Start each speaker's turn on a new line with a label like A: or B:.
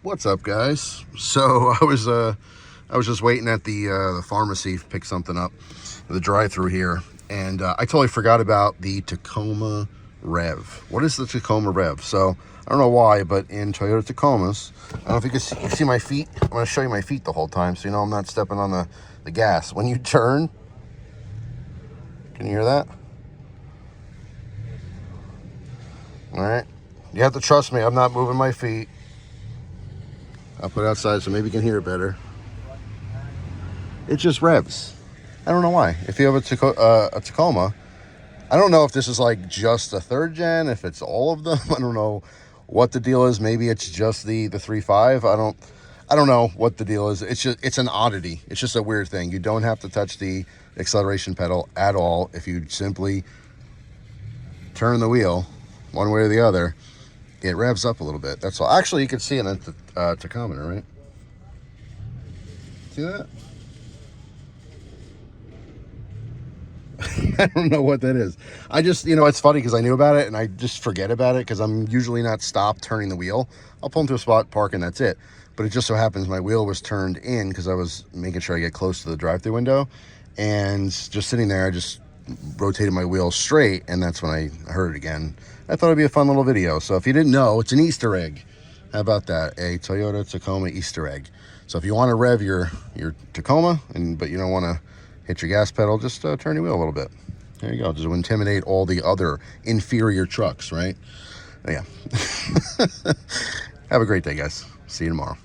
A: What's up, guys? So I was just waiting at the pharmacy to pick something up, the drive-through here, and I totally forgot about the Tacoma Rev. What is the Tacoma Rev? So I don't know why, but in Toyota Tacomas, I don't know if you can see my feet. I'm going to show you my feet the whole time, so you know I'm not stepping on the gas. When you turn, can you hear that? All right, you have to trust me. I'm not moving my feet. I'll put it outside so maybe you can hear it better. It just revs. I don't know why. If you have a Tacoma, I don't know if this is like just a third gen, if it's all of them. I don't know what the deal is. Maybe it's just the 3.5. I don't know what the deal is. It's an oddity. It's just a weird thing. You don't have to touch the acceleration pedal at all. If you simply turn the wheel one way or the other, it revs up a little bit. That's all. Actually, you can see it in the Tacoma, right? See that? I don't know what that is. I just, it's funny because I knew about it and I just forget about it because I'm usually not stopped turning the wheel. I'll pull into a spot, park, and that's it. But it just so happens my wheel was turned in because I was making sure I get close to the drive-thru window. And just sitting there, I just rotated my wheel straight, and that's when I heard it again. I thought it'd be a fun little video. So if you didn't know, it's an Easter egg. How about that? A Toyota Tacoma Easter egg. So if you want to rev your Tacoma, but you don't want to hit your gas pedal, just turn your wheel a little bit. There you go. Just to intimidate all the other inferior trucks, right? Yeah. Have a great day, guys. See you tomorrow.